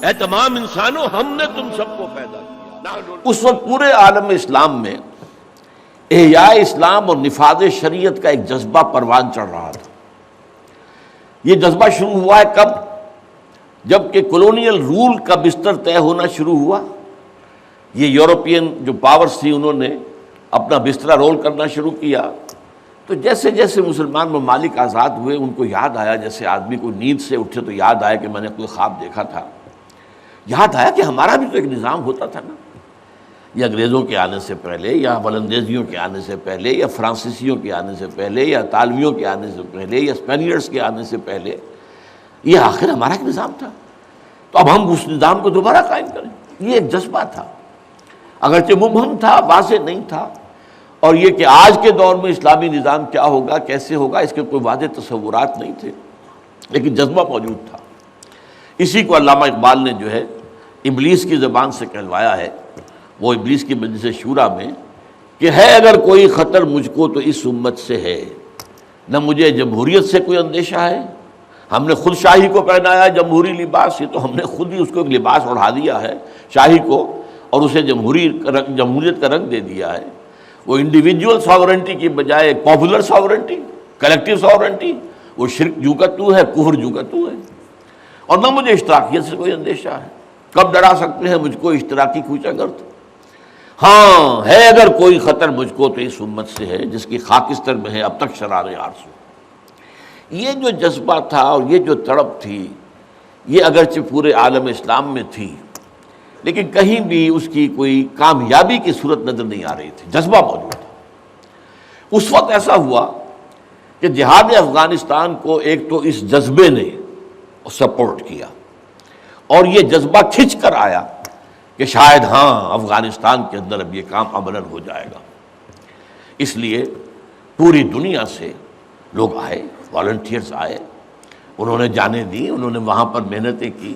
اے تمام انسانوں، ہم نے تم سب کو پیدا کیا۔ اس وقت پورے عالم اسلام میں احیاء اسلام اور نفاذ شریعت کا ایک جذبہ پروان چڑھ رہا تھا۔ یہ جذبہ شروع ہوا ہے کب؟ جب کہ کولونیل رول کا بستر طے ہونا شروع ہوا۔ یہ یورپین جو پاورز تھی انہوں نے اپنا بستر رول کرنا شروع کیا، تو جیسے جیسے مسلمان ممالک آزاد ہوئے ان کو یاد آیا، جیسے آدمی کو نیند سے اٹھے تو یاد آیا کہ میں نے کوئی خواب دیکھا تھا، یاد آیا کہ ہمارا بھی تو ایک نظام ہوتا تھا نا، یا انگریزوں کے آنے سے پہلے، یا ولندیزیوں کے آنے سے پہلے، یا فرانسیسیوں کے آنے سے پہلے، یا اطالویوں کے آنے سے پہلے، یا اسپینیئرز کے آنے سے پہلے، یہ آخر ہمارا ایک نظام تھا، تو اب ہم اس نظام کو دوبارہ قائم کریں۔ یہ ایک جذبہ تھا، اگرچہ مبہم تھا، واضح نہیں تھا، اور یہ کہ آج کے دور میں اسلامی نظام کیا ہوگا، کیسے ہوگا، اس کے کوئی واضح تصورات نہیں تھے، لیکن جذبہ موجود تھا۔ اسی کو علامہ اقبال نے جو ہے ابلیس کی زبان سے کہلوایا ہے، وہ ابلیس کی مجلس شورا میں، کہ ہے اگر کوئی خطر مجھ کو تو اس امت سے ہے، نہ مجھے جمہوریت سے کوئی اندیشہ ہے، ہم نے خود شاہی کو پہنایا جمہوری لباس، یہ تو ہم نے خود ہی اس کو ایک لباس اڑھا دیا ہے شاہی کو، اور اسے جمہوریت کا رنگ دے دیا ہے۔ وہ انڈیویجول ساورنٹی کی بجائے ایک پاپولر ساورنٹی، کلیکٹیو ساورنٹی، وہ شرک جو کا تو ہے، کفر جو کا تو ہے، اور نہ مجھے اشتراکیت سے کوئی اندیشہ ہے۔ کب ڈرا سکتے ہیں مجھ کو اشتراکی کوچہ گرد؟ ہاں ہے اگر کوئی خطر مجھ کو تو اس امت سے ہے جس کی خاکستر میں ہے اب تک شرار آرزو۔ یہ جو جذبہ تھا اور یہ جو تڑپ تھی، یہ اگرچہ پورے عالم اسلام میں تھی، لیکن کہیں بھی اس کی کوئی کامیابی کی صورت نظر نہیں آ رہی تھی، جذبہ موجود تھا۔ اس وقت ایسا ہوا کہ جہاد افغانستان کو ایک تو اس جذبے نے سپورٹ کیا، اور یہ جذبہ کھنچ کر آیا کہ شاید ہاں افغانستان کے اندر اب یہ کام عملاً ہو جائے گا۔ اس لیے پوری دنیا سے لوگ آئے، والنٹیئرز آئے، انہوں نے جانیں دی، انہوں نے وہاں پر محنتیں کی،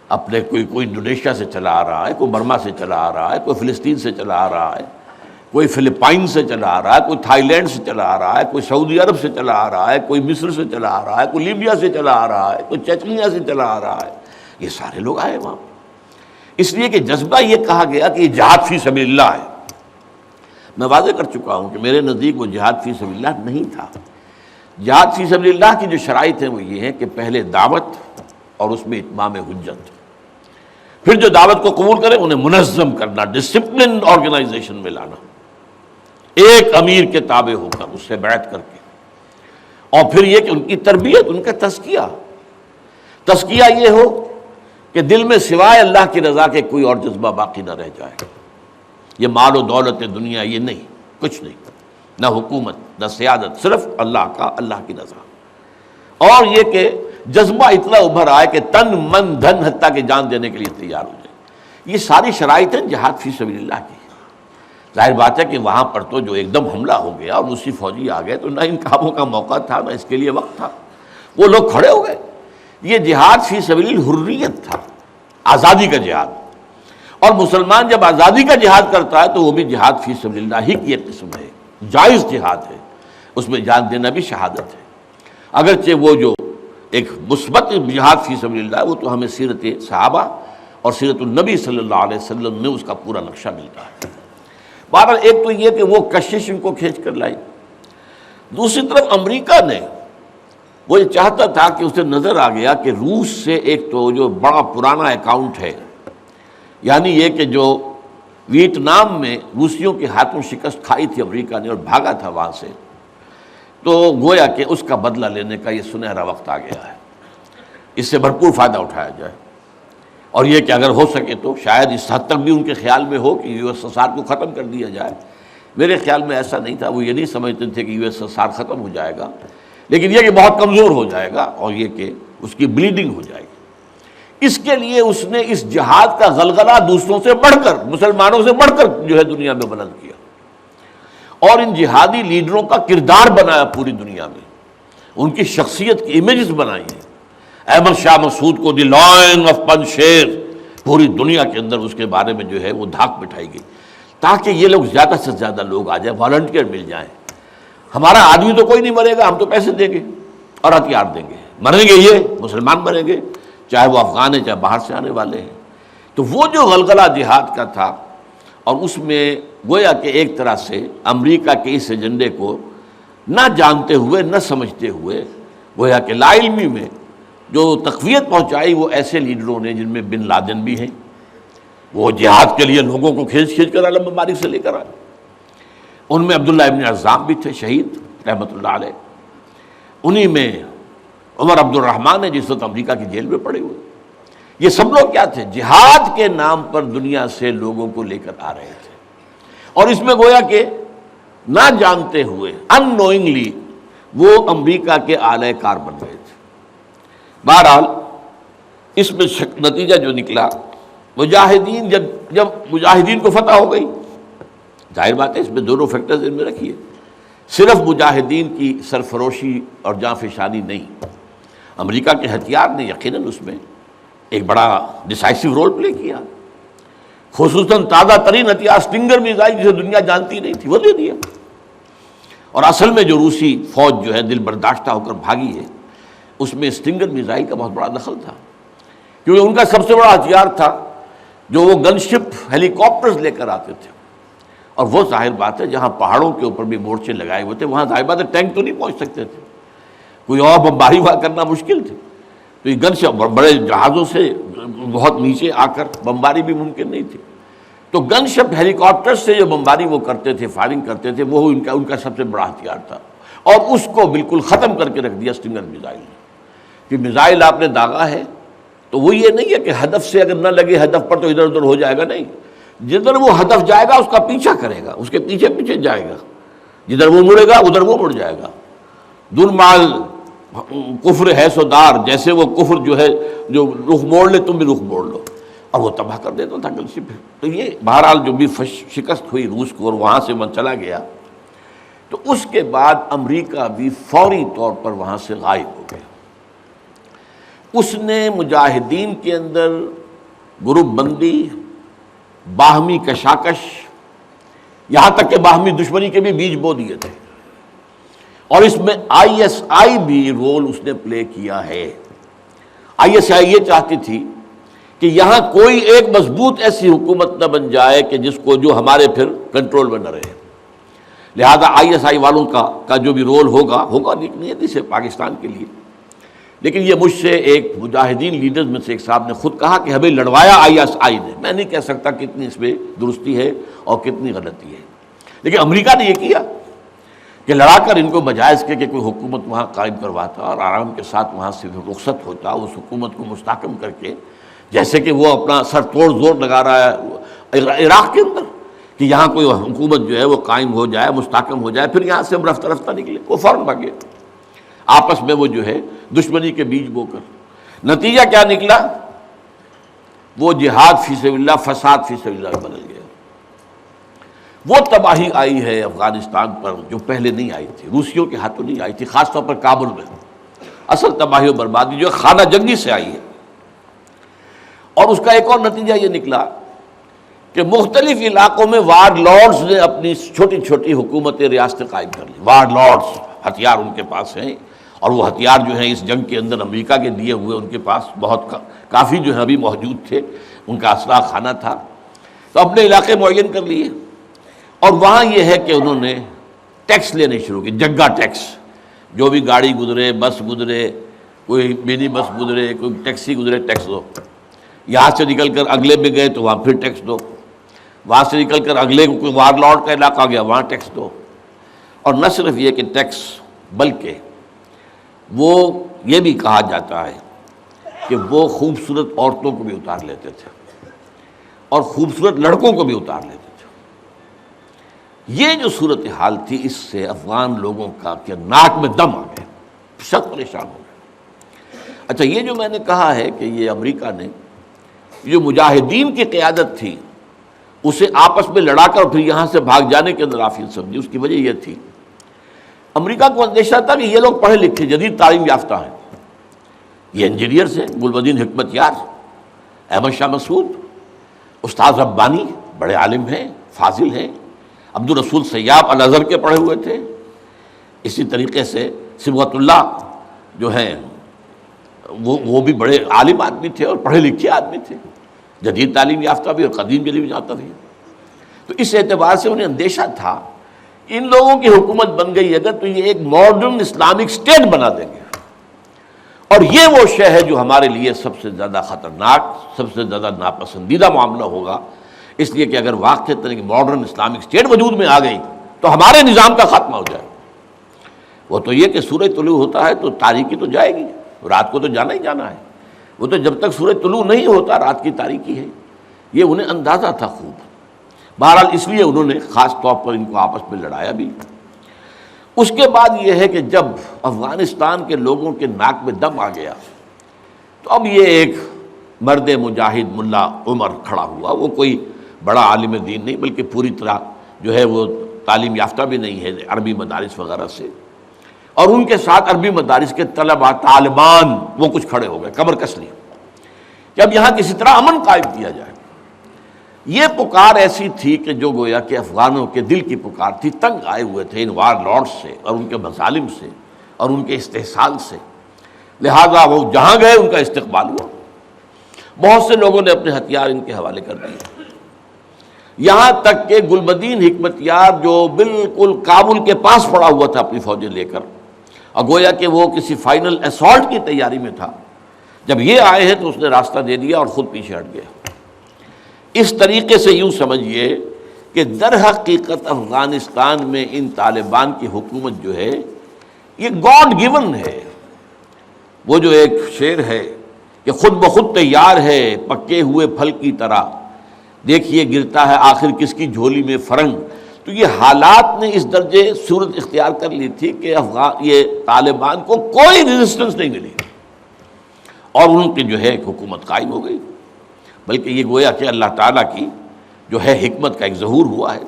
اپنے کوئی انڈونیشیا سے چلا آ رہا ہے، کوئی برما سے چلا آ رہا ہے، کوئی فلسطین سے چلا آ رہا ہے، کوئی فلپائن سے چلا آ رہا ہے، کوئی تھائی لینڈ سے چلا آ رہا ہے، کوئی سعودی عرب سے چلا آ رہا ہے، کوئی مصر سے چلا آ رہا ہے، کوئی لیبیا سے چلا آ رہا ہے، کوئی چچنیا سے چلا آ رہا ہے، یہ سارے لوگ آئے وہاں، اس لیے کہ جذبہ یہ کہا گیا کہ یہ جہاد فی سبیل اللہ ہے۔ میں واضح کر چکا ہوں کہ میرے نزدیک وہ جہاد فی سبیل اللہ نہیں تھا۔ جہاد فی سبیل اللہ کی جو شرائط ہیں وہ یہ ہے کہ پہلے دعوت اور اس میں اتمام حجت، پھر جو دعوت کو قبول کرے انہیں منظم کرنا، ڈسپلن آرگنائزیشن میں لانا، ایک امیر کے تابع ہو کر، اس سے بیعت کر کے، اور پھر یہ کہ ان کی تربیت، ان کا تزکیہ یہ ہو کہ دل میں سوائے اللہ کی رضا کے کوئی اور جذبہ باقی نہ رہ جائے۔ یہ مال و دولت دنیا یہ نہیں، کچھ نہیں، نہ حکومت نہ سیادت، صرف اللہ کی رضا، اور یہ کہ جذبہ اتنا ابھر آئے کہ تن من دھن حتیٰ کہ جان دینے کے لیے تیار ہو جائے۔ یہ ساری شرائط ہیں جہاد فی سبیل اللہ کی۔ ظاہر بات ہے کہ وہاں پر تو جو ایک دم حملہ ہو گیا اور روسی فوجی آ گئے تو نہ ان کاموں کا موقع تھا، نہ اس کے لیے وقت تھا، وہ لوگ کھڑے ہو گئے۔ یہ جہاد فی سبیل الحریت تھا، آزادی کا جہاد، اور مسلمان جب آزادی کا جہاد کرتا ہے تو وہ بھی جہاد فی سبیل اللہ ہی کی ایک قسم ہے، جائز جہاد ہے، اس میں جان دینا بھی شہادت ہے۔ اگرچہ وہ جو ایک مثبت جہاد فی سبیل اللہ، وہ تو ہمیں سیرت صحابہ اور سیرت النبی صلی اللہ علیہ وسلم میں اس کا پورا نقشہ ملتا ہے۔ بہرحال ایک تو یہ کہ وہ کشش ان کو کھینچ کر لائی، دوسری طرف امریکہ نے وہ یہ چاہتا تھا کہ اسے نظر آ گیا کہ روس سے ایک تو جو بڑا پرانا اکاؤنٹ ہے، یعنی یہ کہ جو ویتنام میں روسیوں کے ہاتھوں شکست کھائی تھی امریکہ نے اور بھاگا تھا وہاں سے، تو گویا کہ اس کا بدلہ لینے کا یہ سنہرا وقت آ گیا ہے، اس سے بھرپور فائدہ اٹھایا جائے، اور یہ کہ اگر ہو سکے تو شاید اس حد تک بھی ان کے خیال میں ہو کہ یو ایس ایس آر کو ختم کر دیا جائے۔ میرے خیال میں ایسا نہیں تھا، وہ یہ نہیں سمجھتے تھے کہ یو ایس ایس آر ختم ہو جائے گا، لیکن یہ کہ بہت کمزور ہو جائے گا اور یہ کہ اس کی بلیڈنگ ہو جائے گی۔ اس کے لیے اس نے اس جہاد کا غلغلہ دوسروں سے بڑھ کر، مسلمانوں سے بڑھ کر جو ہے دنیا میں بلند کیا، اور ان جہادی لیڈروں کا کردار بنایا پوری دنیا میں، ان کی شخصیت کی امیجز بنائی ہیں۔ احمد شاہ مسعود کو دی لائن آف پنشیر، پوری دنیا کے اندر اس کے بارے میں جو ہے وہ دھاک بٹھائی گئی، تاکہ یہ لوگ زیادہ سے زیادہ لوگ آ جائیں، والنٹیئر مل جائیں۔ ہمارا آدمی تو کوئی نہیں مرے گا، ہم تو پیسے دیں گے اور ہتھیار دیں گے، مریں گے یہ مسلمان مریں گے، چاہے وہ افغان ہیں چاہے باہر سے آنے والے ہیں. تو وہ جو غلغلہ جہاد کا تھا، اور اس میں گویا کہ ایک طرح سے امریکہ کے اس ایجنڈے کو نہ جانتے ہوئے نہ سمجھتے ہوئے گویا کہ لا علمی میں جو تقویت پہنچائی وہ ایسے لیڈروں نے جن میں بن لادن بھی ہیں. وہ جہاد کے لیے لوگوں کو کھینچ کر علم مبارک سے لے کر آئے. ان میں عبداللہ ابن عزام بھی تھے شہید رحمۃ اللہ علیہ. انہی میں عمر عبد الرحمن ہے جس وقت امریکہ کی جیل میں پڑے ہوئے. یہ سب لوگ کیا تھے؟ جہاد کے نام پر دنیا سے لوگوں کو لے کر آ رہے تھے، اور اس میں گویا کہ نہ جانتے ہوئے ان نوئنگلی وہ امریکہ کے اعلی کار بن رہے تھے. بہرحال اس میں نتیجہ جو نکلا، مجاہدین جب مجاہدین کو فتح ہو گئی، ظاہر بات ہے اس میں دونوں فیکٹرز ان میں رکھیے، صرف مجاہدین کی سرفروشی اور جاں فشانی نہیں، امریکہ کے ہتھیار نے یقیناً اس میں ایک بڑا ڈیسائسو رول پلے کیا. خصوصاً تازہ ترین ہتھیار اسٹنگر میزائل جسے دنیا جانتی نہیں تھی وہ دے دیا. اور اصل میں جو روسی فوج جو ہے دل برداشتہ ہو کر بھاگی ہے، اس میں اسٹنگر میزائل کا بہت بڑا دخل تھا، کیونکہ ان کا سب سے بڑا ہتھیار تھا جو وہ گن شپ ہیلی کاپٹرز لے کر آتے تھے. اور وہ ظاہر بات ہے جہاں پہاڑوں کے اوپر بھی مورچے لگائے ہوئے تھے وہاں ظاہر بات ہے ٹینک تو نہیں پہنچ سکتے تھے، کوئی اور بمباری وہاں کرنا مشکل تھی. تو یہ گن شپ بڑے جہازوں سے بہت نیچے آ کر بمباری بھی ممکن نہیں تھی. تو گن شپ ہیلی کاپٹر سے جو بمباری وہ کرتے تھے، فائرنگ کرتے تھے، وہ ان کا سب سے بڑا ہتھیار تھا. اور اس کو بالکل ختم کر کے رکھ دیا اسٹنگر میزائل نے. کہ میزائل آپ نے داغا ہے تو وہ یہ نہیں ہے کہ ہدف سے اگر نہ لگے ہدف پر تو ادھر ادھر ہو جائے گا، نہیں، جدھر وہ ہدف جائے گا اس کا پیچھا کرے گا، اس کے پیچھے پیچھے جائے گا، جدھر وہ مڑے گا ادھر وہ مڑ جائے گا. دن مال کفر ہے سودار، جیسے وہ کفر جو ہے جو رخ موڑ لے تم بھی رخ موڑ لو، اور وہ تباہ کر دیتا تھا گن شپ. تو یہ بہرحال جو بھی شکست ہوئی روس کو اور وہاں سے من چلا گیا، تو اس کے بعد امریکہ بھی فوری طور پر وہاں سے غائب ہو گیا. اس نے مجاہدین کے اندر گروپ بندی، باہمی کشاکش، یہاں تک کہ باہمی دشمنی کے بھی بیج بو دیے تھے. اور اس میں آئی ایس آئی بھی رول اس نے پلے کیا ہے. آئی ایس آئی یہ چاہتی تھی کہ یہاں کوئی ایک مضبوط ایسی حکومت نہ بن جائے کہ جس کو جو ہمارے پھر کنٹرول میں نہ رہے. لہذا آئی ایس آئی والوں کا جو بھی رول ہوگا نیتی سے پاکستان کے لیے. لیکن یہ مجھ سے ایک مجاہدین لیڈرز میں سے ایک صاحب نے خود کہا کہ ہمیں لڑوایا آئی ایس آئی نے. میں نہیں کہہ سکتا کتنی اس میں درستی ہے اور کتنی غلطی ہے، لیکن امریکہ نے یہ کیا کہ لڑا کر ان کو بجائے اس کے کہ کوئی حکومت وہاں قائم کرواتا اور آرام کے ساتھ وہاں سے رخصت ہوتا، اس حکومت کو مستحکم کر کے، جیسے کہ وہ اپنا سر توڑ زور لگا رہا ہے عراق کے اندر کہ یہاں کوئی حکومت جو ہے وہ قائم ہو جائے، مستحکم ہو جائے، پھر یہاں سے ہم رفتہ رفتہ نکلے. وہ فوراً بھاگے آپس میں وہ جو ہے دشمنی کے بیج بو کر. نتیجہ کیا نکلا؟ وہ جہاد فی سبیل اللہ فساد فی سبیل اللہ بدل گیا. وہ تباہی آئی ہے افغانستان پر جو پہلے نہیں آئی تھی، روسیوں کے ہاتھوں نہیں آئی تھی، خاص طور پر کابل میں. اصل تباہی و بربادی جو ہے خانہ جنگی سے آئی ہے. اور اس کا ایک اور نتیجہ یہ نکلا کہ مختلف علاقوں میں وارڈ لارڈز نے اپنی چھوٹی چھوٹی حکومتیں ریاستیں قائم کر لی. وارڈ لارڈز، ہتھیار ان کے پاس ہیں، اور وہ ہتھیار جو ہیں اس جنگ کے اندر امریکہ کے دیے ہوئے ان کے پاس بہت کافی جو ہے ابھی موجود تھے، ان کا اسلحہ خانہ تھا. تو اپنے علاقے معین کر لیے، اور وہاں یہ ہے کہ انہوں نے ٹیکس لینے شروع کی، جگہ ٹیکس. جو بھی گاڑی گزرے، بس گزرے، کوئی مینی بس گزرے، کوئی ٹیکسی گزرے، ٹیکس دو. یہاں سے نکل کر اگلے میں گئے تو وہاں پھر ٹیکس دو. وہاں سے نکل کر اگلے کوئی وار لارڈ کا علاقہ گیا وہاں ٹیکس دو. اور نہ صرف یہ کہ ٹیکس، بلکہ وہ یہ بھی کہا جاتا ہے کہ وہ خوبصورت عورتوں کو بھی اتار لیتے تھے اور خوبصورت لڑکوں کو بھی اتار لیتے تھے. یہ جو صورتحال تھی اس سے افغان لوگوں کا کہ ناک میں دم آ گیا، سخت پریشان ہو گئے. اچھا، یہ جو میں نے کہا ہے کہ یہ امریکہ نے جو مجاہدین کی قیادت تھی اسے آپس میں لڑا کر پھر یہاں سے بھاگ جانے کے اندر آفیل سمجھی. اس کی وجہ یہ تھی امریکہ کو اندیشہ تھا کہ یہ لوگ پڑھے لکھے جدید تعلیم یافتہ ہیں، یہ انجینئرز ہیں، گلبدین حکمت یار، احمد شاہ مسعود، استاذ ربانی بڑے عالم ہیں، فاضل ہیں، عبد الرسول سیاب الازہر کے پڑھے ہوئے تھے. اسی طریقے سے صبغت اللہ جو ہیں وہ بھی بڑے عالم آدمی تھے اور پڑھے لکھے آدمی تھے، جدید تعلیم یافتہ بھی اور قدیم تعلیم یافتہ بھی. تو اس اعتبار سے انہیں اندیشہ تھا ان لوگوں کی حکومت بن گئی اگر تو یہ ایک ماڈرن اسلامک اسٹیٹ بنا دیں گے، اور یہ وہ شے ہے جو ہمارے لیے سب سے زیادہ خطرناک، سب سے زیادہ ناپسندیدہ معاملہ ہوگا، اس لیے کہ اگر واقعتاً ایک ماڈرن اسلامک اسٹیٹ وجود میں آ گئی تو ہمارے نظام کا خاتمہ ہو جائے. وہ تو یہ کہ سورج طلوع ہوتا ہے تو تاریکی تو جائے گی، رات کو تو جانا ہی جانا ہے. وہ تو جب تک سورج طلوع نہیں ہوتا رات کی تاریکی ہے، یہ انہیں اندازہ تھا خوب. بہرحال اس لیے انہوں نے خاص طور پر ان کو آپس میں لڑایا بھی. اس کے بعد یہ ہے کہ جب افغانستان کے لوگوں کے ناک میں دم آ گیا تو اب یہ ایک مرد مجاہد ملا عمر کھڑا ہوا. وہ کوئی بڑا عالم دین نہیں بلکہ پوری طرح جو ہے وہ تعلیم یافتہ بھی نہیں ہے عربی مدارس وغیرہ سے، اور ان کے ساتھ عربی مدارس کے طلباء طالبان وہ کچھ کھڑے ہو گئے کمر کس لیے کہ اب یہاں کسی طرح امن قائم کیا جائے. یہ پکار ایسی تھی کہ جو گویا کہ افغانوں کے دل کی پکار تھی، تنگ آئے ہوئے تھے ان وار لارڈ سے اور ان کے مظالم سے اور ان کے استحصال سے، لہذا وہ جہاں گئے ان کا استقبال ہوا. بہت سے لوگوں نے اپنے ہتھیار ان کے حوالے کر دیے، یہاں تک کہ گلبدین حکمت یار جو بالکل کابل کے پاس پڑا ہوا تھا اپنی فوجیں لے کر، اور گویا کہ وہ کسی فائنل اسالٹ کی تیاری میں تھا، جب یہ آئے ہیں تو اس نے راستہ دے دیا اور خود پیچھے ہٹ گیا. اس طریقے سے یوں سمجھیے کہ در حقیقت افغانستان میں ان طالبان کی حکومت جو ہے یہ گاڈ گیون ہے. وہ جو ایک شعر ہے کہ خود بخود تیار ہے پکے ہوئے پھل کی طرح، دیکھیے گرتا ہے آخر کس کی جھولی میں فرنگ. تو یہ حالات نے اس درجے صورت اختیار کر لی تھی کہ یہ طالبان کو کوئی ریزسٹنس نہیں ملی اور ان کی جو ہے ایک حکومت قائم ہو گئی. بلکہ یہ گویا کہ اللہ تعالیٰ کی جو ہے حکمت کا ایک ظہور ہوا ہے.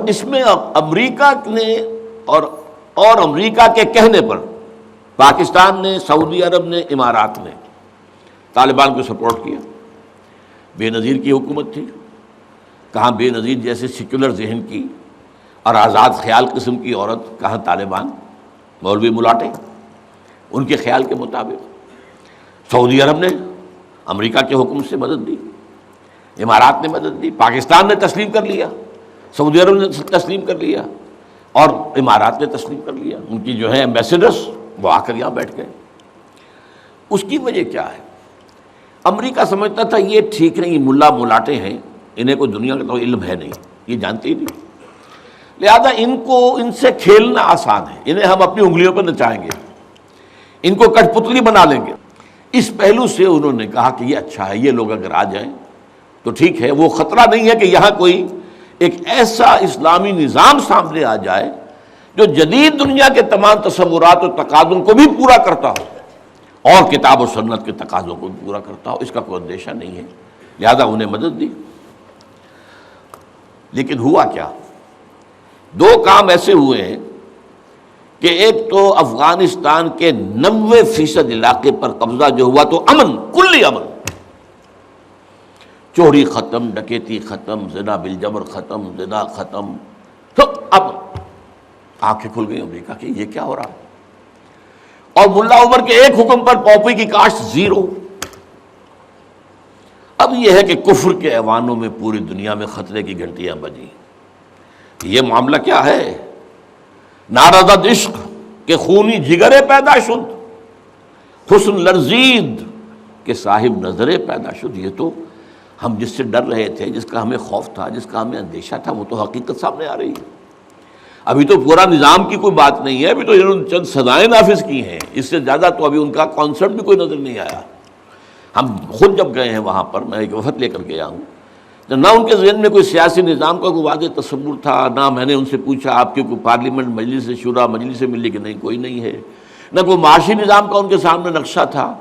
اس میں امریکہ نے اور امریکہ کے کہنے پر پاکستان نے، سعودی عرب نے، امارات نے طالبان کو سپورٹ کیا. بے نظیر کی حکومت تھی، کہاں بے نظیر جیسے سیکولر ذہن کی اور آزاد خیال قسم کی عورت، کہاں طالبان مولوی ملاٹے ان کے خیال کے مطابق. سعودی عرب نے امریکہ کے حکم سے مدد دی، امارات نے مدد دی، پاکستان نے تسلیم کر لیا، سعودی عرب نے تسلیم کر لیا اور امارات نے تسلیم کر لیا. ان کی جو ہے ایمبیسڈرس وہ آ کر یہاں بیٹھ گئے. اس کی وجہ کیا ہے؟ امریکہ سمجھتا تھا یہ ٹھیک نہیں، یہ ملا ملاٹے ہیں، انہیں کوئی دنیا کا تو علم ہے نہیں، یہ جانتے ہی نہیں، لہذا ان سے کھیلنا آسان ہے، انہیں ہم اپنی انگلیوں پر نچائیں گے، ان کو کٹ پتلی بنا لیں گے. اس پہلو سے انہوں نے کہا کہ یہ اچھا ہے، یہ لوگ اگر آ جائیں تو ٹھیک ہے. وہ خطرہ نہیں ہے کہ یہاں کوئی ایک ایسا اسلامی نظام سامنے آ جائے جو جدید دنیا کے تمام تصورات و تقاضوں کو بھی پورا کرتا ہو اور کتاب و سنت کے تقاضوں کو بھی پورا کرتا ہو. اس کا کوئی اندیشہ نہیں ہے، لہذا انہیں مدد دی. لیکن ہوا کیا؟ دو کام ایسے ہوئے ہیں کہ ایک تو افغانستان کے 90% علاقے پر قبضہ جو ہوا تو امن، کلی امن، چوری ختم، ڈکیتی ختم، زنا بالجبر ختم، زنا ختم، تو اب آنکھیں کھل گئی امریکہ کی یہ کیا ہو رہا ہے. اور ملا عمر کے ایک حکم پر پاپی کی کاشت زیرو. اب یہ ہے کہ کفر کے ایوانوں میں پوری دنیا میں خطرے کی گھنٹیاں بجیں. یہ معاملہ کیا ہے؟ نارضت عشق کے خونی جگرے پیدا شد، حسن لرزید کے صاحب نظرے پیدا شد. یہ تو ہم جس سے ڈر رہے تھے، جس کا ہمیں خوف تھا، جس کا ہمیں اندیشہ تھا، وہ تو حقیقت سامنے آ رہی ہے. ابھی تو پورا نظام کی کوئی بات نہیں ہے، ابھی تو انہوں نے چند سزائیں نافذ کی ہیں، اس سے زیادہ تو ابھی ان کا کانسیپٹ بھی کوئی نظر نہیں آیا. ہم خود جب گئے ہیں وہاں پر، میں ایک وفد لے کر گیا ہوں، تو نہ ان کے ذہن میں کوئی سیاسی نظام کا کوئی واضح تصور تھا، نہ میں نے ان سے پوچھا آپ کی کوئی پارلیمنٹ مجلس شورا مجلس سے ملی کہ نہیں کوئی نہیں ہے، نہ کوئی معاشی نظام کا ان کے سامنے نقشہ تھا.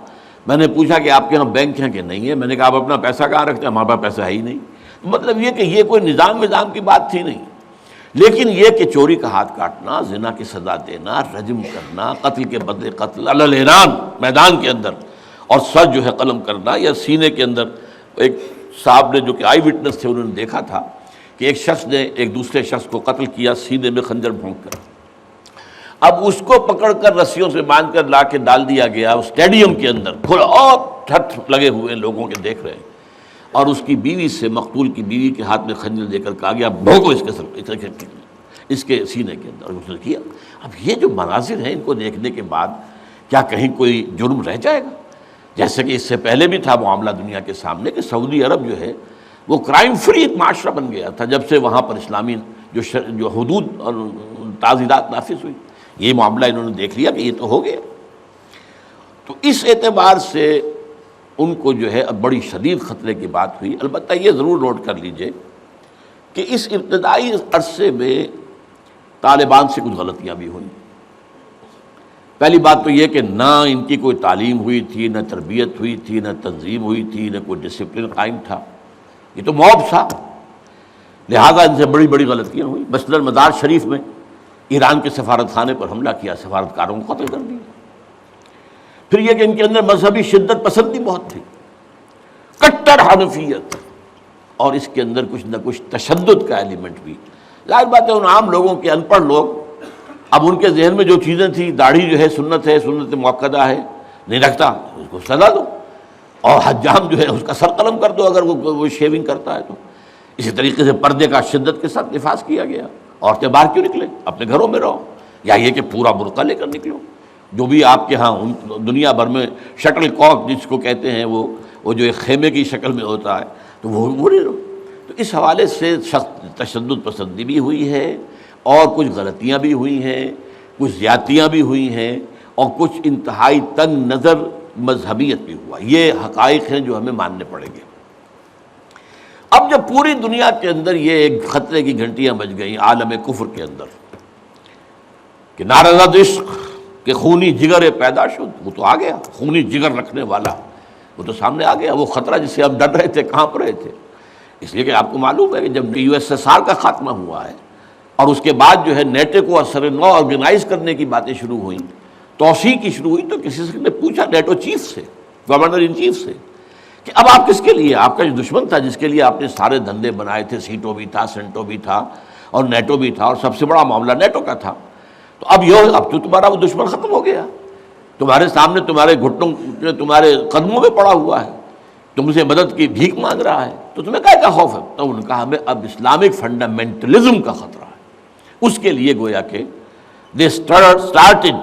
میں نے پوچھا کہ آپ کے یہاں بینک ہیں کہ نہیں ہے، میں نے کہا آپ اپنا پیسہ کہاں رکھتے ہیں؟ ہمارے پاس پیسہ ہے ہی نہیں. مطلب یہ کہ یہ کوئی نظام کی بات تھی نہیں. لیکن یہ کہ چوری کا ہاتھ کاٹنا، زنا کی سزا دینا، رجم کرنا، قتل کے بدلے قتل علی الاعلان میدان کے اندر، اور سر جو ہے قلم کرنا یا سینے کے اندر. ایک صاحب نے جو کہ آئی وٹنس تھے، انہوں نے دیکھا تھا کہ ایک شخص نے ایک دوسرے شخص کو قتل کیا سینے میں خنجر بھونک کر. اب اس کو پکڑ کر رسیوں سے باندھ کر لا کے ڈال دیا گیا اسٹیڈیم کے اندر کھلا، اور ٹھٹ لگے ہوئے لوگوں کے دیکھ رہے ہیں، اور اس کی بیوی سے، مقتول کی بیوی کے ہاتھ میں خنجر دے کر کہا گیا بھونکو اس کے اس کے سینے کے اندر، اور اس نے کیا۔ اب یہ جو مناظر ہیں ان کو دیکھنے کے بعد کیا کہیں کوئی جرم رہ جائے گا؟ جیسے کہ اس سے پہلے بھی تھا معاملہ دنیا کے سامنے کہ سعودی عرب جو ہے وہ کرائم فری ایک معاشرہ بن گیا تھا جب سے وہاں پر اسلامی جو حدود اور تعزیرات نافذ ہوئی۔ یہ معاملہ انہوں نے دیکھ لیا کہ یہ تو ہو گیا، تو اس اعتبار سے ان کو جو ہے اب بڑی شدید خطرے کی بات ہوئی۔ البتہ یہ ضرور نوٹ کر لیجئے کہ اس ابتدائی عرصے میں طالبان سے کچھ غلطیاں بھی ہوئیں۔ پہلی بات تو یہ کہ نہ ان کی کوئی تعلیم ہوئی تھی، نہ تربیت ہوئی تھی، نہ تنظیم ہوئی تھی، نہ کوئی ڈسپلن قائم تھا، یہ تو موب تھا، لہذا ان سے بڑی بڑی غلطیاں ہوئیں۔ مثلاً مزار شریف میں ایران کے سفارت خانے پر حملہ کیا، سفارتکاروں کو قتل کر دیا۔ پھر یہ کہ ان کے اندر مذہبی شدت پسندی بہت تھی، کٹر حنفیت، اور اس کے اندر کچھ نہ کچھ تشدد کا ایلیمنٹ بھی۔ ظاہر بات ہے ان عام لوگوں کے ان پڑھ لوگ، اب ان کے ذہن میں جو چیزیں تھیں، داڑھی جو ہے سنت موقدہ ہے، نہیں رکھتا اس کو سزا دو، اور حجام جو ہے اس کا سر قلم کر دو اگر وہ شیونگ کرتا ہے تو۔ اسی طریقے سے پردے کا شدت کے ساتھ نفاذ کیا گیا، عورتیں باہر کیوں نکلیں، اپنے گھروں میں رہو، یا یہ کہ پورا برقع لے کر نکلو، جو بھی آپ کے ہاں دنیا بھر میں شٹل کاک جس کو کہتے ہیں وہ جو ایک خیمے کی شکل میں ہوتا ہے، تو وہ نہیں رہو۔ تو اس حوالے سے تشدد پسندی بھی ہوئی ہے، اور کچھ غلطیاں بھی ہوئی ہیں، کچھ زیادتیاں بھی ہوئی ہیں، اور کچھ انتہائی تنگ نظر مذہبیت بھی ہوا۔ یہ حقائق ہیں جو ہمیں ماننے پڑیں گے۔ اب جب پوری دنیا کے اندر یہ ایک خطرے کی گھنٹیاں بج گئیں عالم کفر کے اندر کہ نارض عشق کہ خونی جگر پیدا شد، وہ تو آ گیا، خونی جگر رکھنے والا وہ تو سامنے آ گیا، وہ خطرہ جس سے ہم ڈر رہے تھے، کہاں پر رہے تھے۔ اس لیے کہ آپ کو معلوم ہے کہ جب USSR کا خاتمہ ہوا ہے اور اس کے بعد جو ہے نیٹو کو اثر نو آرگنائز کرنے کی باتیں شروع ہوئیں، توسیع کی شروع ہوئی، تو کسی سے نے پوچھا نیٹو چیف سے، گورنر ان چیف سے، کہ اب آپ کس کے لیے، آپ کا جو دشمن تھا جس کے لیے آپ نے سارے دھندے بنائے تھے، سیٹو بھی تھا، سینٹو بھی تھا، اور نیٹو بھی تھا، اور سب سے بڑا معاملہ نیٹو کا تھا، تو اب تو تمہارا وہ دشمن ختم ہو گیا، تمہارے سامنے تمہارے گھٹنوں تمہارے قدموں میں پڑا ہوا ہے، تم سے مدد کی بھیک مانگ رہا ہے، تو تمہیں کیا خوف ہے؟ تو انہوں نے کہا ہمیں اب اسلامک فنڈامنٹلزم کا خطرہ ہے۔ اس کے لیے گویا کہ they started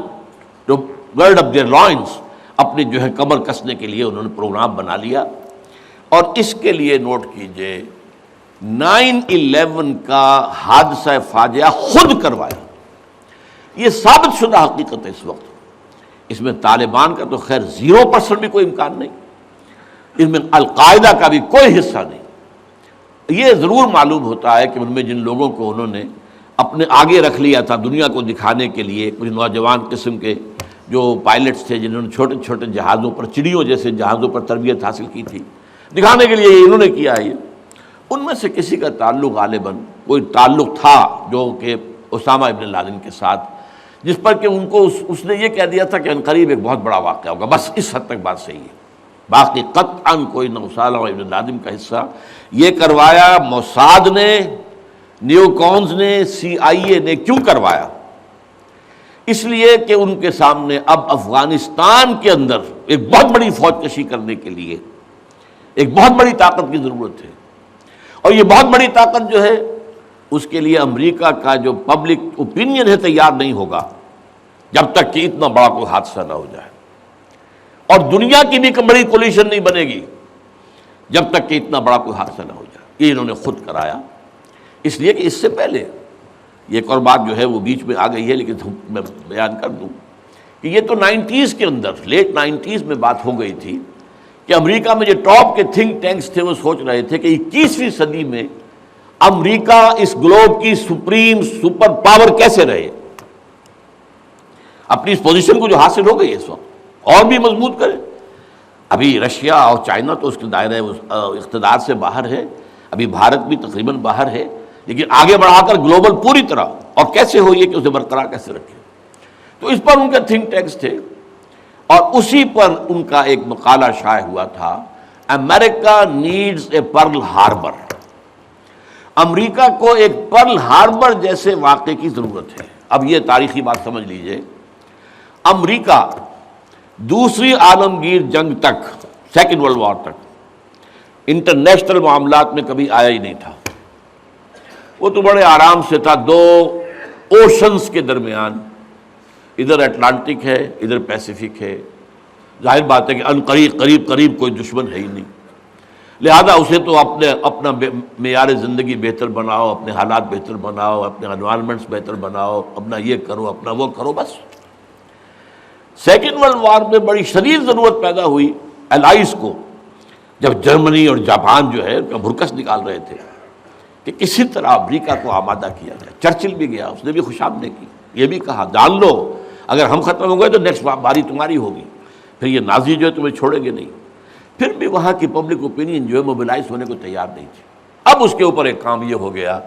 to gird up their loins، اپنی جو ہے کمر کسنے کے لیے انہوں نے پروگرام بنا لیا۔ اور اس کے لیے نوٹ کیجئے 9/11 کا حادثہ فاجعہ خود کروایا، یہ ثابت شدہ حقیقت ہے۔ اس وقت اس میں طالبان کا تو خیر 0% بھی کوئی امکان نہیں، اس میں القاعدہ کا بھی کوئی حصہ نہیں۔ یہ ضرور معلوم ہوتا ہے کہ ان میں جن لوگوں کو انہوں نے اپنے آگے رکھ لیا تھا دنیا کو دکھانے کے لیے، کچھ نوجوان قسم کے جو پائلٹس تھے جنہوں نے چھوٹے چھوٹے جہازوں پر، چڑیوں جیسے جہازوں پر تربیت حاصل کی تھی، دکھانے کے لیے انہوں نے کیا ہے یہ۔ ان میں سے کسی کا تعلق غالباً کوئی تعلق تھا جو کہ اسامہ ابن لادن کے ساتھ، جس پر کہ ان کو اس نے یہ کہہ دیا تھا کہ عنقریب ایک بہت بڑا واقعہ ہوگا، بس اس حد تک بات صحیح ہے، باقی قطعاً کوئی نہ اسامہ ابن لادن کا حصہ۔ یہ کروایا موساد نے، نیو کونز نے، CIA نے۔ کیوں کروایا؟ اس لیے کہ ان کے سامنے اب افغانستان کے اندر ایک بہت بڑی فوج کشی کرنے کے لیے ایک بہت بڑی طاقت کی ضرورت ہے، اور یہ بہت بڑی طاقت جو ہے اس کے لیے امریکہ کا جو پبلک اوپینین ہے تیار نہیں ہوگا جب تک کہ اتنا بڑا کوئی حادثہ نہ ہو جائے، اور دنیا کی بھی بڑی کولیشن نہیں بنے گی جب تک کہ اتنا بڑا کوئی حادثہ نہ ہو جائے۔ یہ انہوں نے خود کرایا، اس لیے کہ اس سے پہلے یہ ایک اور بات جو ہے وہ بیچ میں آ گئی ہے لیکن میں بیان کر دوں کہ یہ تو 90s کے اندر، لیٹ 90s میں بات ہو گئی تھی کہ امریکہ میں جو ٹاپ کے تھنک ٹینکس تھے وہ سوچ رہے تھے کہ 21ویں صدی میں امریکہ اس گلوب کی سپریم سپر پاور کیسے رہے، اپنی اس پوزیشن کو جو حاصل ہو گئی اس وقت اور بھی مضبوط کرے۔ ابھی رشیا اور چائنا تو اس کے دائرہ اقتدار سے باہر ہے، ابھی بھارت بھی تقریباً باہر ہے، لیکن آگے بڑھا کر گلوبل پوری طرح، اور کیسے ہو یہ کہ اسے برقرار کیسے رکھے۔ تو اس پر ان کے تھنک ٹینکس تھے، اور اسی پر ان کا ایک مقالہ شائع ہوا تھا، امریکہ نیڈز اے پرل ہاربر، امریکہ کو ایک پرل ہاربر جیسے واقعے کی ضرورت ہے۔ اب یہ تاریخی بات سمجھ لیجئے، امریکہ دوسری عالمگیر جنگ تک، سیکنڈ ورلڈ وار تک، انٹرنیشنل معاملات میں کبھی آیا ہی نہیں تھا۔ وہ تو بڑے آرام سے تھا، دو اوشنز کے درمیان، ادھر اٹلانٹک ہے ادھر پیسیفک ہے، ظاہر بات ہے کہ ان قریب کوئی دشمن ہے ہی نہیں، لہذا اسے تو اپنا معیار زندگی بہتر بناؤ، اپنے حالات بہتر بناؤ، اپنے انوائرمنٹس بہتر بناؤ، اپنا یہ کرو اپنا وہ کرو، بس۔ سیکنڈ ورلڈ وار میں بڑی شدید ضرورت پیدا ہوئی الائز کو، جب جرمنی اور جاپان جو ہے ان کا بھرکس نکال رہے تھے کہ کسی طرح امریکہ کو آمادہ کیا جائے۔ چرچل بھی گیا، اس نے بھی خوشامدیں کی، یہ بھی کہا جان لو اگر ہم ختم ہو گئے تو نیکسٹ باری تمہاری ہوگی، پھر یہ نازی جو ہے تمہیں چھوڑیں گے نہیں۔ پھر بھی وہاں کی پبلک اوپینین جو ہے موبلائز ہونے کو تیار نہیں تھی۔ اب اس کے اوپر ایک کام یہ ہو گیا،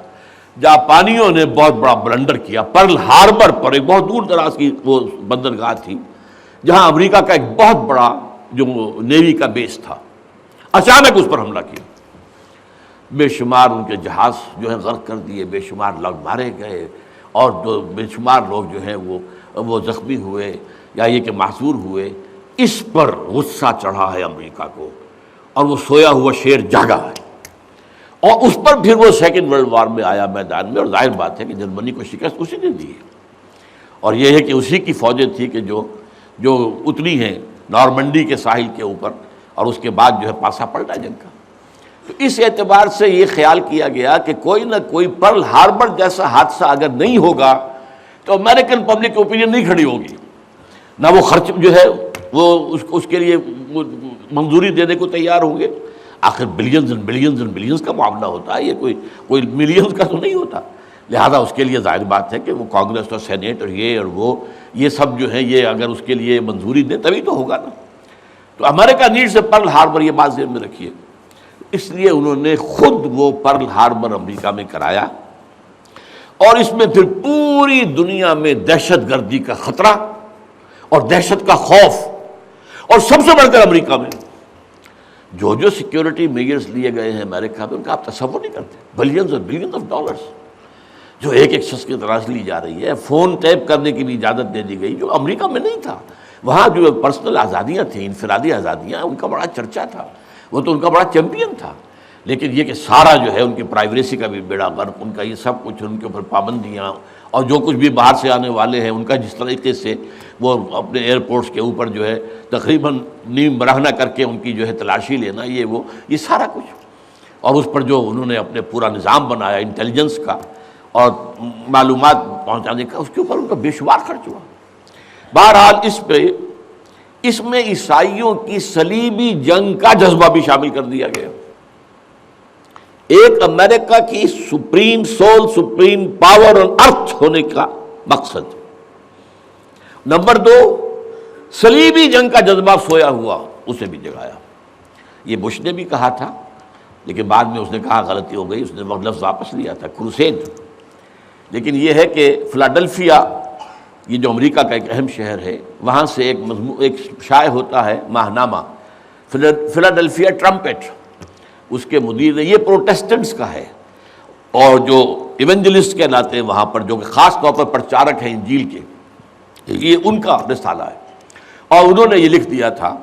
جاپانیوں نے بہت بڑا بلنڈر کیا، پرل ہاربر پر، ایک بہت دور دراز کی وہ بندرگاہ تھی جہاں امریکہ کا ایک بہت بڑا جو نیوی کا بیس تھا، اچانک اس پر حملہ کیا، بے شمار ان کے جہاز جو ہے غرق کر دیے، بے شمار لوگ مارے گئے، اور بے شمار لوگ جو ہیں وہ زخمی ہوئے یا یہ کہ محصور ہوئے۔ اس پر غصہ چڑھا ہے امریکہ کو، اور وہ سویا ہوا شیر جاگا ہے، اور اس پر پھر وہ سیکنڈ ورلڈ وار میں آیا میدان میں، اور ظاہر بات ہے کہ جرمنی کو شکست اسی نے دی ہے، اور یہ ہے کہ اسی کی فوجیں تھی کہ جو اتری ہیں نارمنڈی کے ساحل کے اوپر، اور اس کے بعد جو ہے پاسا پلٹا جنگ کا۔ تو اس اعتبار سے یہ خیال کیا گیا کہ کوئی نہ کوئی پرل ہاربر جیسا حادثہ اگر نہیں ہوگا تو امریکن پبلک اوپینین نہیں کھڑی ہوگی، نہ وہ خرچ جو ہے وہ اس کے لیے منظوری دینے کو تیار ہوں گے۔ آخر billions and billions and billions کا معاملہ ہوتا ہے، یہ کوئی ملینز کا تو نہیں ہوتا، لہذا اس کے لیے ظاہر بات ہے کہ وہ کانگریس اور سینیٹ اور یہ سب جو ہیں یہ اگر اس کے لیے منظوری دیں تبھی تو ہوگا نا۔ تو امریکہ نیڈز اے پرل ہاربر، یہ بات ذہن میں رکھیے۔ اس لیے انہوں نے خود وہ پرل ہاربر امریکہ میں کرایا، اور اس میں پھر پوری دنیا میں دہشت گردی کا خطرہ اور دہشت کا خوف، اور سب سے بڑھ کر امریکہ میں جو سیکیورٹی میجرز لیے گئے ہیں امریکہ میں، ان کا آپ تصور نہیں کرتے۔ بلینز اور بلینز آف ڈالرز جو ایک شخص کی طرح سے لی جا رہی ہے، فون ٹیپ کرنے کی بھی اجازت دے دی گئی، جو امریکہ میں نہیں تھا۔ وہاں جو پرسنل آزادیاں تھیں، انفرادی آزادیاں، ان کا بڑا چرچا تھا، وہ تو ان کا بڑا چیمپئن تھا، لیکن یہ کہ سارا جو ہے ان کی پرائیویسی کا بھی بیڑا غرق، ان کا یہ سب کچھ، ان کے اوپر پابندیاں، اور جو کچھ بھی باہر سے آنے والے ہیں ان کا جس طریقے سے وہ اپنے ایئرپورٹس کے اوپر جو ہے تقریباً نیم برہنہ کر کے ان کی جو ہے تلاشی لینا، یہ سارا کچھ، اور اس پر جو انہوں نے اپنے پورا نظام بنایا انٹیلیجنس کا اور معلومات پہنچانے کا، اس کے اوپر ان کا بے شمار خرچ ہوا۔ بہرحال اس میں عیسائیوں کی صلیبی جنگ کا جذبہ بھی شامل کر دیا گیا۔ ایک امریکہ کی supreme soul, supreme power on earth ہونے کا مقصد۔ نمبر 2، صلیبی جنگ کا جذبہ سویا ہوا، اسے بھی جگایا۔ یہ بش نے بھی کہا تھا، لیکن بعد میں اس نے کہا غلطی ہو گئی، اس نے وہ لفظ واپس لیا تھا، کروسیڈ۔ لیکن یہ ہے کہ فلاڈلفیا، یہ جو امریکہ کا ایک اہم شہر ہے، وہاں سے ایک شائع ہوتا ہے ماہنامہ فلاڈلفیا ٹرمپٹ، اس کے مدیر نے، یہ پروٹیسٹنٹس کا ہے، اور جو ایونجلسٹ کہلاتے ہیں وہاں پر، جو کہ خاص طور پر پرچارک ہیں انجیل کے، یہ ان کا رسالہ ہے، اور انہوں نے یہ لکھ دیا تھا،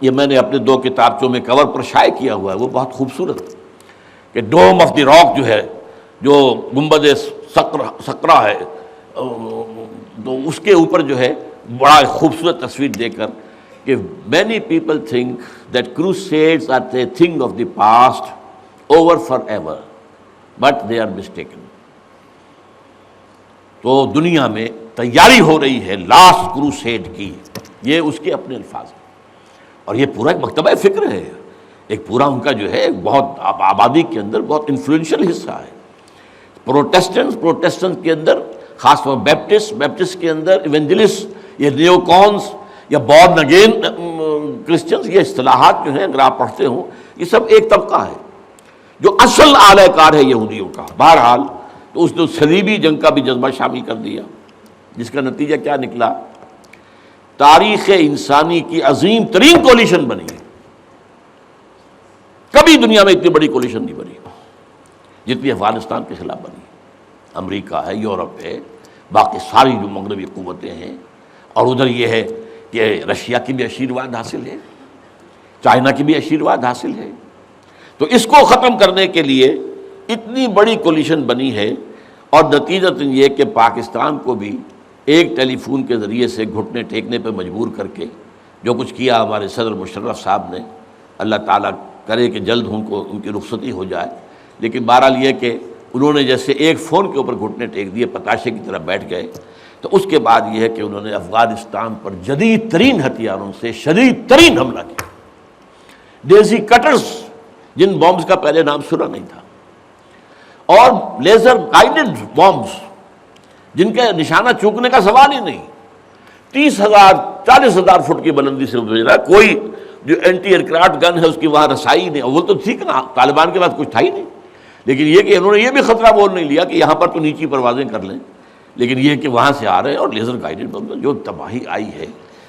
یہ میں نے اپنے 2 کتابچوں میں کور پر شائع کیا ہوا ہے، وہ بہت خوبصورت، کہ ڈوم آف دی راک جو ہے، جو گنبد سقرا ہے، تو اس کے اوپر جو ہے بڑا خوبصورت تصویر دے کر کہ many people think that crusades are a thing of the past, over forever, but they are mistaken۔ تو دنیا میں تیاری ہو رہی ہے لاسٹ کروسیڈ کی، یہ اس کے اپنے الفاظ ہیں، اور یہ پورا ایک مکتبہ فکر ہے، ایک پورا ان کا جو ہے ایک بہت آبادی کے اندر بہت انفلوئنشل حصہ ہے۔ پروٹیسٹنٹ کے اندر خاص طور بیپٹسٹ کے اندر ایونجلسٹ، یہ نیو کونس یا بورن اگین کرسچنز، یہ اصطلاحات جو ہیں اگر آپ پڑھتے ہوں، یہ سب ایک طبقہ ہے جو اصل اعلی کار ہے یہودیوں کا۔ بہرحال تو اس نے صلیبی جنگ کا بھی جذبہ شامل کر دیا، جس کا نتیجہ کیا نکلا؟ تاریخ انسانی کی عظیم ترین کولیشن بنی ہے۔ کبھی دنیا میں اتنی بڑی کولیشن نہیں بنی جتنی افغانستان کے خلاف بنی۔ امریکہ ہے، یورپ ہے، باقی ساری جو مغربی قوتیں ہیں، اور ادھر یہ ہے کہ رشیا کی بھی آشیرواد حاصل ہے، چائنا کی بھی آشیرواد حاصل ہے۔ تو اس کو ختم کرنے کے لیے اتنی بڑی کولیشن بنی ہے، اور نتیجتاً یہ کہ پاکستان کو بھی ایک ٹیلی فون کے ذریعے سے گھٹنے ٹیکنے پہ مجبور کر کے جو کچھ کیا ہمارے صدر مشرف صاحب نے، اللہ تعالیٰ کرے کہ جلد ان کی رخصتی ہو جائے، لیکن بہرحال یہ کہ انہوں نے جیسے ایک فون کے اوپر گھٹنے ٹیک دیے، پتاشے کی طرح بیٹھ گئے، تو اس کے بعد یہ ہے کہ انہوں نے افغانستان پر جدید ترین ہتھیاروں سے شدید ترین حملہ کیا۔ ڈیزی کٹرز، جن بامز کا پہلے نام سنا نہیں تھا، اور لیزر گائیڈڈ بامز جن کے نشانہ چوکنے کا سوال ہی نہیں، 30,000 40,000 فٹ کی بلندی سے بھیج رہا ہے۔ کوئی جو اینٹی ایئرکرافٹ گن ہے اس کی وہاں رسائی نہیں، وہ تو ٹھیک نا، طالبان کے پاس کچھ تھا ہی نہیں، لیکن یہ کہ انہوں نے یہ بھی خطرہ بول نہیں لیا کہ یہاں پر تو نیچی پروازیں کر لیں، لیکن یہ کہ وہاں سے آ رہے ہیں، اور لیزر گائیڈڈ بم جو تباہی آئی ہے،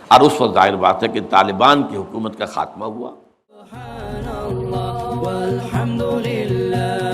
اور اس وقت ظاہر بات ہے کہ طالبان کی حکومت کا خاتمہ ہوا۔ سبحان اللہ والحمد للہ